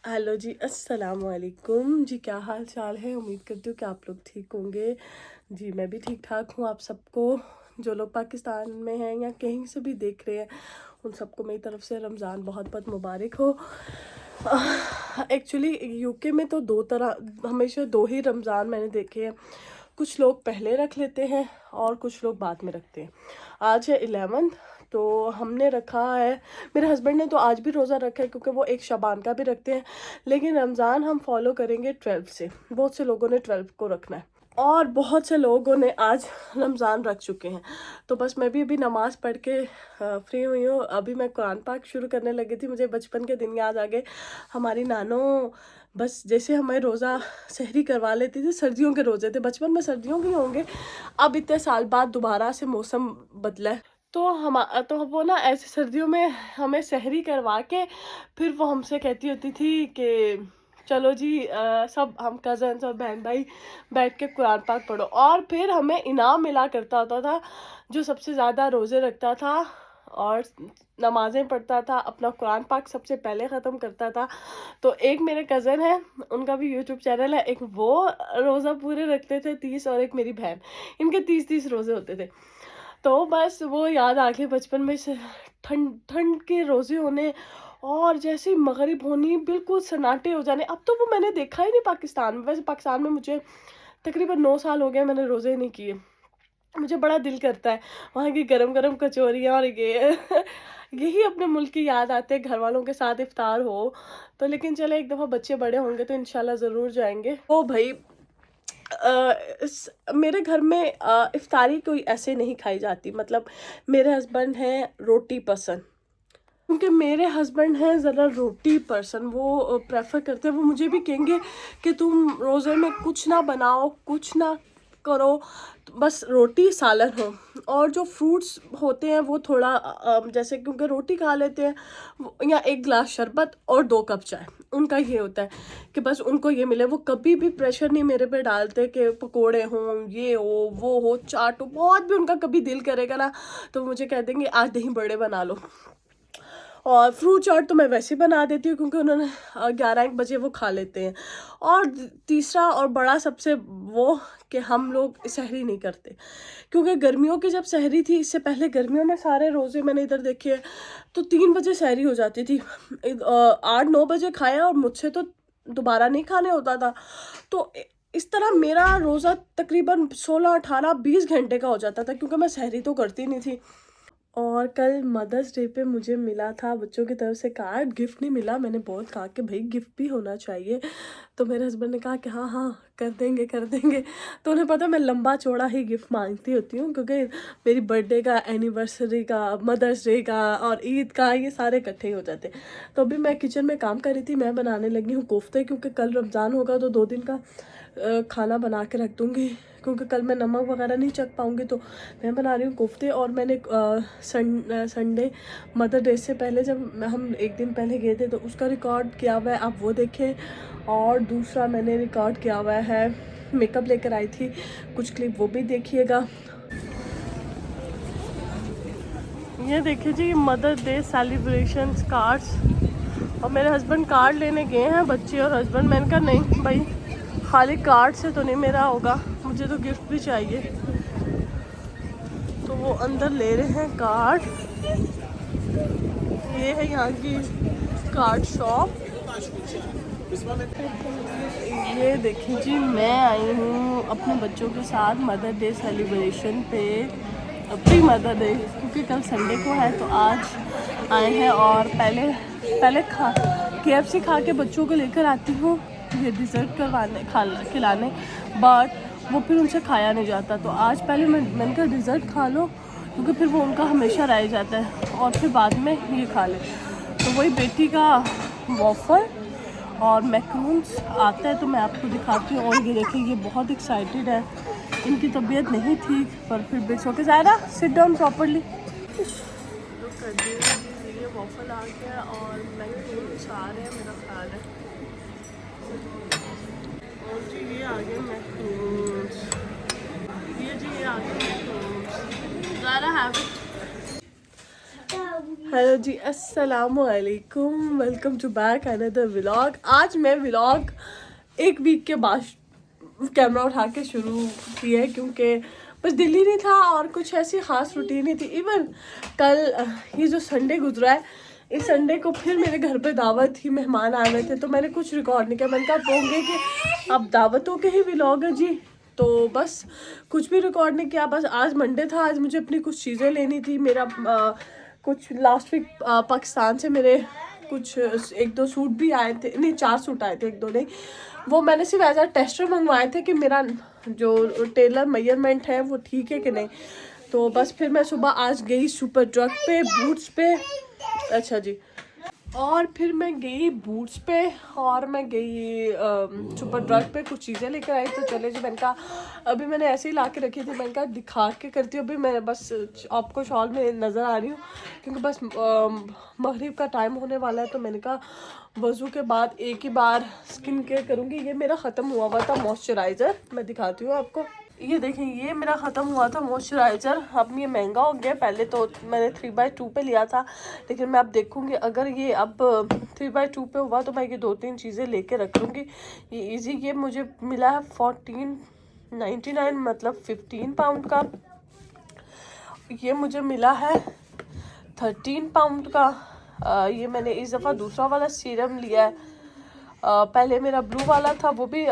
Hello जी, अस्सलाम वालेकुम जी। क्या हाल चाल है? उम्मीद करती हूँ कि आप लोग ठीक होंगे। जी मैं भी ठीक ठाक हूँ। आप सबको, जो लोग पाकिस्तान में हैं या कहीं से भी देख रहे हैं, उन सबको मेरी तरफ से रमज़ान बहुत बहुत मुबारक हो। एक्चुअली यूके में तो दो तरह, हमेशा दो ही रमज़ान मैंने देखे हैं। कुछ लोग पहले रख लेते हैं और कुछ लोग बाद में रखते हैं। आज है 11, तो हमने रखा है। मेरे हस्बैंड ने तो आज भी रोज़ा रखा है क्योंकि वो एक शबान का भी रखते हैं, लेकिन रमज़ान हम फॉलो करेंगे 12 से। बहुत से लोगों ने 12 को रखना है और बहुत से लोगों ने आज रमज़ान रख चुके हैं। तो बस मैं भी अभी नमाज़ पढ़ के फ्री हुई हूँ। अभी मैं कुरान पाक शुरू करने लगी थी। मुझे बचपन के दिन याद आ गए। हमारी नानो बस जैसे हमें रोज़ा सहरी करवा लेती थी। सर्दियों के रोज़े थे, बचपन में सर्दियों के होंगे। अब इतने साल बाद दोबारा से मौसम बदला है, तो वो ना ऐसे सर्दियों में हमें सहरी करवा के फिर वो हमसे कहती होती थी कि चलो जी, सब हम कज़न्स और बहन भाई बैठ के कुरान पाक पढ़ो। और फिर हमें इनाम मिला करता होता था। जो सबसे ज़्यादा रोज़े रखता था और नमाज़ें पढ़ता था, अपना कुरान पाक सबसे पहले ख़त्म करता था। तो एक मेरे कज़न है, उनका भी यूट्यूब चैनल है। एक वो रोज़ा पूरे रखते थे 30, और एक मेरी बहन, इनके 30-30 रोज़े होते थे। तो बस वो याद आ गए बचपन में से, ठंड ठंड के रोज़े होने और जैसे ही मगरिब होनी बिल्कुल सन्नाटे हो जाने। अब तो वो मैंने देखा ही नहीं पाकिस्तान में। वैसे पाकिस्तान में मुझे तकरीबन 9 साल हो गए, मैंने रोज़े नहीं किए। मुझे बड़ा दिल करता है वहाँ की गरम गरम कचौरियाँ और ये यही अपने मुल्क की याद आते हैं। घर वालों के साथ इफ्तार हो तो, लेकिन चले एक दफ़ा बच्चे बड़े होंगे तो इंशाल्लाह ज़रूर जाएंगे। ओ भाई, मेरे घर में इफ्तारी कोई ऐसे नहीं खाई जाती। मतलब मेरे हस्बैंड हैं रोटी पसंद, क्योंकि मेरे हस्बैंड हैं ज़रा रोटी पर्सन। वो प्रेफर करते हैं। वो मुझे भी कहेंगे कि तुम रोज़े में कुछ ना बनाओ, कुछ ना करो, तो बस रोटी सालन हो। और जो फ्रूट्स होते हैं वो थोड़ा जैसे, क्योंकि रोटी खा लेते हैं या एक गिलास शरबत और 2 कप चाय, उनका ये होता है कि बस उनको ये मिले। वो कभी भी प्रेशर नहीं मेरे पे डालते कि पकोड़े हों, ये हो, वो हो, चाट हो। बहुत भी उनका कभी दिल करेगा ना तो मुझे कह देंगे आज दही बड़े बना लो। और फ्रूट चाट तो मैं वैसे ही बना देती हूँ क्योंकि उन्होंने 11-1 बजे वो खा लेते हैं। और तीसरा और बड़ा सबसे वो, कि हम लोग सहरी नहीं करते, क्योंकि गर्मियों की जब सहरी थी, इससे पहले गर्मियों में सारे रोज़े मैंने इधर देखे हैं, तो 3 बजे सहरी हो जाती थी। 8-9 बजे खाया और मुझसे तो दोबारा नहीं खाने होता था। तो इस तरह मेरा रोज़ा तकरीबन 16-18-20 घंटे का हो जाता था, क्योंकि मैं सहरी तो करती नहीं थी। और कल मदर्स डे पे मुझे मिला था बच्चों की तरफ से कार्ड। गिफ्ट नहीं मिला। मैंने बहुत कहा कि भाई गिफ्ट भी होना चाहिए, तो मेरे हस्बैंड ने कहा कि हाँ हाँ कर देंगे कर देंगे। तो उन्हें पता मैं लंबा चौड़ा ही गिफ्ट मांगती होती हूँ, क्योंकि मेरी बर्थडे का, एनिवर्सरी का, मदर्स डे का और ईद का ये सारे इकट्ठे ही हो जाते। तो अभी मैं किचन में काम कर रही थी। मैं बनाने लगी हूँ कोफ्ते, क्योंकि कल रमज़ान होगा तो 2 दिन का खाना बना के रख दूँगी, क्योंकि कल मैं नमक वगैरह नहीं चख पाऊँगी। तो मैं बना रही हूँ कोफ्ते। और मैंने संडे मदर डे से पहले जब हम एक दिन पहले गए थे तो उसका रिकॉर्ड किया हुआ है, आप वो देखें। और दूसरा मैंने रिकॉर्ड किया हुआ है, मेकअप लेकर आई थी कुछ क्लिप, वो भी देखिएगा। ये देखिए जी, मदर डे सेलिब्रेशन कार्ड्स। और मेरे हस्बैंड कार्ड लेने गए हैं, बच्चे और हस्बैंड। मैंने कहा नहीं भाई, खाली कार्ड से तो नहीं मेरा होगा, मुझे तो गिफ्ट भी चाहिए। तो वो अंदर ले रहे हैं कार्ड। ये है यहाँ की कार्ड शॉप। ये देखिए जी, मैं आई हूँ अपने बच्चों के साथ मदर डे सेलिब्रेशन पे, प्री मदर डे, क्योंकि कल संडे को है। तो आज आए हैं और पहले KFC खा के बच्चों को लेकर आती हूँ ये डिज़र्ट खिलाने, बट वो फिर उनसे खाया नहीं जाता। तो आज पहले मैंने कहा डिज़र्ट खा लो, क्योंकि फिर वो उनका हमेशा रह जाता है, और फिर बाद में ये खा ले। तो वही बेटी का वॉफर और मैक्रोन्स आता है, तो मैं आपको दिखाती हूँ। और ये देखिए, ये बहुत एक्साइटेड है। इनकी तबीयत नहीं थी पर फिर भी okay. Zaira sit down properly. ये वॉफल आ गया और मैक्रोन्स आ रहे हैं मेरा ख्याल है। और जी ये आ गए मैक्रोन्स, ये जी ये आ गए macarons. Zaira have it. Hello जी, अस्सलामु अलैकुम, welcome to back another vlog. आज मैं व्लॉग एक वीक के बाद कैमरा उठा के शुरू की है, क्योंकि बस दिल ही नहीं था और कुछ ऐसी ख़ास रूटीन नहीं थी। इवन कल ये जो संडे गुजरा है, इस संडे को फिर मेरे घर पे दावत थी, मेहमान आए हुए थे, तो मैंने कुछ रिकॉर्ड नहीं किया। मैंने कहा होंगे कि अब दावतों के ही व्लॉग है जी, तो बस कुछ भी रिकॉर्ड नहीं किया। बस आज मंडे था, आज मुझे अपनी कुछ चीज़ें लेनी थी। मेरा कुछ लास्ट वीक पाकिस्तान से मेरे कुछ 1-2 सूट भी आए थे, नहीं 4 सूट आए थे, 1-2 नहीं। वो मैंने सिर्फ एज अ टेस्टर मंगवाए थे कि मेरा जो टेलर मेजरमेंट है वो ठीक है कि नहीं। तो बस फिर मैं सुबह आज गई सुपर ट्रक पे, बूट्स पे, अच्छा जी, और फिर मैं गई बूट्स पे और मैं गई सुपर ड्रग पे, कुछ चीज़ें लेकर आई। तो चले जी, मैंने कहा अभी मैंने ऐसे ही ला के रखी थी, मैंने कहा दिखा के करती हूँ। अभी मैं बस आपको शॉल में नज़र आ रही हूँ, क्योंकि बस मगरिब का टाइम होने वाला है। तो मैंने कहा वज़ू के बाद एक ही बार स्किन केयर करूँगी। ये मेरा ख़त्म हुआ था मॉइस्चराइज़र, मैं दिखाती हूँ आपको। ये देखें, ये मेरा ख़त्म हुआ था मॉइस्चराइज़र। अब ये महंगा हो गया, पहले तो मैंने 3x2 पे लिया था, लेकिन मैं अब देखूँगी अगर ये अब 3x2 पे हुआ तो मैं ये 2-3 चीज़ें लेके रख लूँगी। ये इजी, ये मुझे मिला है 14.99, मतलब 15 पाउंड का। ये मुझे मिला है 13 पाउंड का। ये मैंने इस दफ़ा दूसरा वाला सीरम लिया है। पहले मेरा ब्लू वाला था, वो भी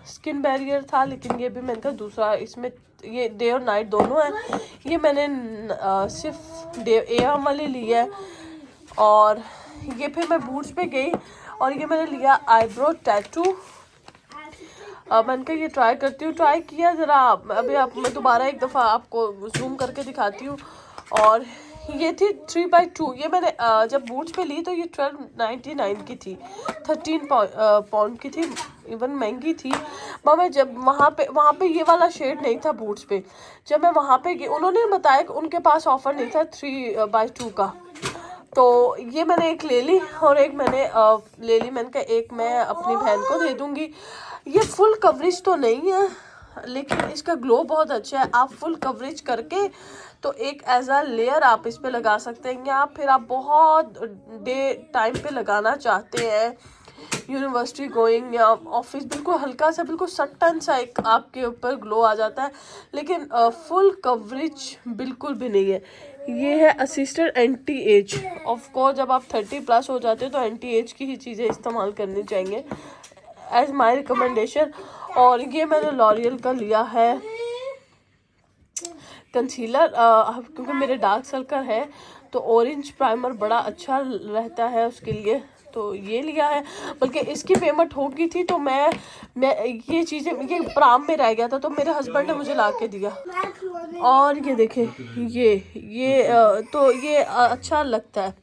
स्किन बैरियर था, लेकिन ये भी मैंने कहा दूसरा, इसमें ये डे और नाइट दोनों है। ये मैंने सिर्फ डे AM वाली ली है। और ये फिर मैं बूट्स पे गई और ये मैंने लिया आईब्रो टैटू। मैंने कहा ये ट्राई करती हूँ, ट्राई किया ज़रा। अभी मैं दोबारा एक दफ़ा आपको जूम करके दिखाती हूँ। और ये थी 3x2। ये मैंने जब बूट्स पे ली तो ये 12.99 की थी, 13 पाउंड की थी, इवन महंगी थी। मैं जब वहाँ पे ये वाला शेड नहीं था बूट्स पे। जब मैं वहाँ पे गई, उन्होंने बताया कि उनके पास ऑफ़र नहीं था 3x2 का। तो ये मैंने एक ले ली और एक मैंने ले ली। मैंने कहा एक मैं अपनी बहन को दे दूँगी। ये फुल कवरेज तो नहीं है, लेकिन इसका ग्लो बहुत अच्छा है। आप फुल कवरेज करके तो एक एज अ लेयर आप इस पे लगा सकते हैं, या फिर आप बहुत डे टाइम पे लगाना चाहते हैं, यूनिवर्सिटी गोइंग या ऑफिस, बिल्कुल हल्का सा, बिल्कुल सटन सा एक आपके ऊपर ग्लो आ जाता है, लेकिन फुल कवरेज बिल्कुल भी नहीं है। ये है assisted anti age. Of course जब आप 30+ हो जाते हो तो एंटी एज की ही चीज़ें इस्तेमाल करनी चाहिए, एज माई रिकमेंडेशन। और ये मैंने लॉरियल का लिया है कंसीलर, क्योंकि मेरे डार्क सर्कल है तो ऑरेंज प्राइमर बड़ा अच्छा रहता है उसके लिए, तो ये लिया है। बल्कि इसकी पेमेंट हो गई थी तो मैं ये चीज़ें, ये प्राम में रह गया था तो मेरे हस्बैंड ने मुझे ला के दिया। और ये देखें, तो ये अच्छा लगता है।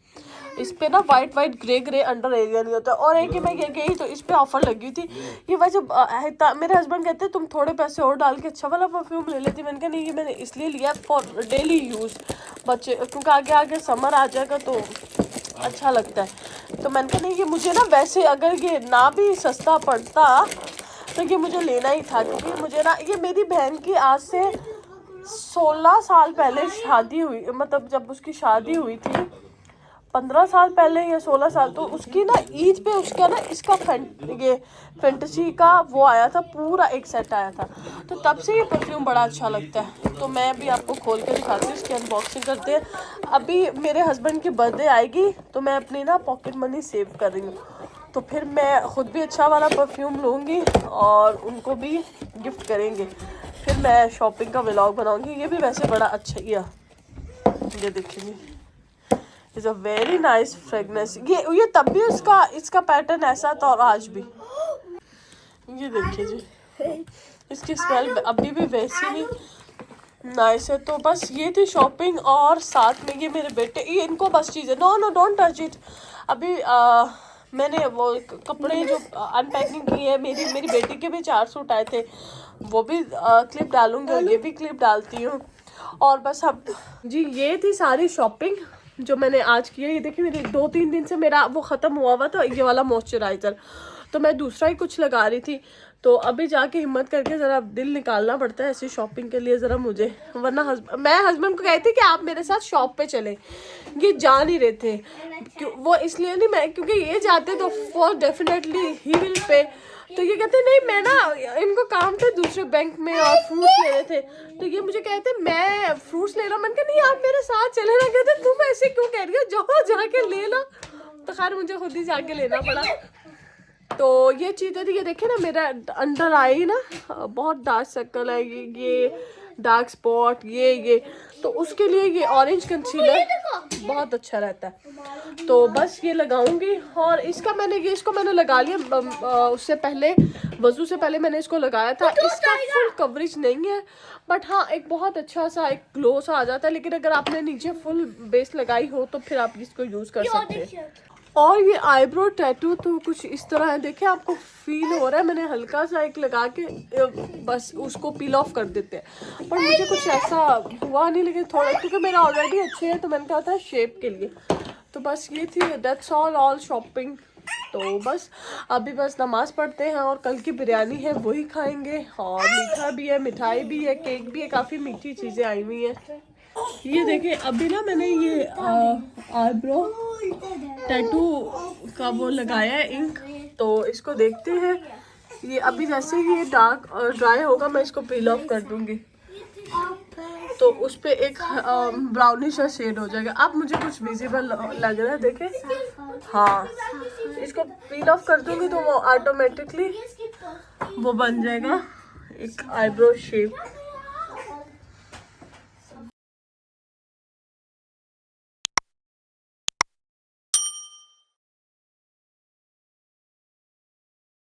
इस पे ना वाइट ग्रे अंडर एरिया नहीं होता। और एक ही मैं ये गई तो इस पे ऑफर लगी थी। ये वजह मेरे हस्बैंड कहते तुम थोड़े पैसे और डाल के अच्छा वाला परफ्यूम ले लेती। मैंने कहा नहीं, ये मैंने इसलिए लिया फॉर डेली यूज़, बच्चे, क्योंकि आगे समर आ जाएगा तो अच्छा लगता है। तो मैंने कहा नहीं, ये मुझे ना वैसे अगर ये ना भी सस्ता पड़ता तो ये मुझे लेना ही था, क्योंकि मुझे ना, ये मेरी बहन की आज से 16 साल पहले शादी हुई, मतलब जब उसकी शादी हुई थी 15 साल पहले या 16 साल, तो उसकी ना ईद पे उसका ना इसका ये फैंटेसी का वो आया था, पूरा एक सेट आया था। तो तब से ये परफ्यूम बड़ा अच्छा लगता है। तो मैं भी आपको खोल के दिखाती हूँ, इसकी अनबॉक्सिंग करते हैं। अभी मेरे हस्बैंड की बर्थडे आएगी तो मैं अपनी ना पॉकेट मनी सेव कर रही हूँ, तो फिर मैं ख़ुद भी अच्छा वाला परफ्यूम लूँगी और उनको भी गिफ्ट करेंगे। फिर मैं शॉपिंग का व्लॉग बनाऊँगी। ये भी वैसे बड़ा अच्छा ही है, ये देखिए, is a very nice fragrance. ये तब भी इसका पैटर्न ऐसा था और आज भी। ये देखिए जी, इसकी स्मेल अभी भी वैसी ही नाइस है। तो बस ये थी शॉपिंग, और साथ में ये मेरे बेटे, ये इनको बस चीज़ है, नो डोंट टच इट। अभी मैंने वो कपड़े जो अनपैकिंग की है, मेरी बेटी के भी 4 सूट आए थे, वो भी क्लिप डालूंगी और ये भी क्लिप डालती हूँ। और बस अब जी, ये थी सारी शॉपिंग जो मैंने आज की है। ये देखिए, मेरे 2-3 दिन से मेरा वो ख़त्म हुआ था ये वाला मॉइस्चराइज़र, तो मैं दूसरा ही कुछ लगा रही थी। तो अभी जाके हिम्मत करके ज़रा दिल निकालना पड़ता है ऐसी शॉपिंग के लिए ज़रा मुझे, वरना मैं हस्बैंड को कहती कि आप मेरे साथ शॉप पे चले, ये जा नहीं रहे थे। वो इसलिए नहीं, मैं क्योंकि ये जाते तो for definitely he will pay, तो ये कहते नहीं मैं ना, इनको काम था दूसरे बैंक में और फ्रूट्स ले रहे थे, तो ये मुझे कहते मैं फ्रूट्स ले रहा हूँ। मैंने कहा नहीं आप मेरे साथ चले ना, कहते तुम ऐसे क्यों कह रही हो, जाओ जाके ले लो। तो खैर मुझे खुद ही जाके लेना पड़ा। तो ये चीज़ें थी, ये देखे ना मेरा अंडर आई ना बहुत डार्क सर्कल है, ये डार्क स्पॉट, ये तो उसके लिए ये ऑरेंज कंसीलर बहुत अच्छा रहता है। तो बस ये लगाऊंगी, और इसको मैंने लगा लिया उससे पहले, वजू से पहले मैंने इसको लगाया था। इसका फुल कवरेज नहीं है, बट हाँ एक बहुत अच्छा सा एक ग्लो सा आ जाता है। लेकिन अगर आपने नीचे फुल बेस लगाई हो तो फिर आप इसको यूज़ कर सकते हैं। और ये आईब्रो टैटू तो कुछ इस तरह है, देखिए आपको फील हो रहा है, मैंने हल्का सा एक लगा के बस उसको पील ऑफ कर देते हैं, पर मुझे कुछ ऐसा हुआ नहीं। लेकिन थोड़ा, क्योंकि मेरा ऑलरेडी अच्छे है तो मैंने कहा था शेप के लिए। तो बस ये थी, दैट्स ऑल शॉपिंग। तो बस अभी बस नमाज पढ़ते हैं और कल की बिरयानी है वही खाएंगे, और मीठा भी है, मिठाई भी है, केक भी है, काफ़ी मीठी चीज़ें आई हुई हैं। ये देखिए अभी ना मैंने ये आईब्रो टैटू का वो लगाया है इंक, तो इसको देखते हैं। ये अभी जैसे ही ये डार्क और ड्राई होगा मैं इसको पील ऑफ कर दूंगी, तो उस पे एक ब्राउनिश सा शेड हो जाएगा। अब मुझे कुछ विजिबल लग रहा है, देखें, हाँ इसको पील ऑफ कर दूंगी तो वो ऑटोमेटिकली वो बन जाएगा एक आईब्रो शेप।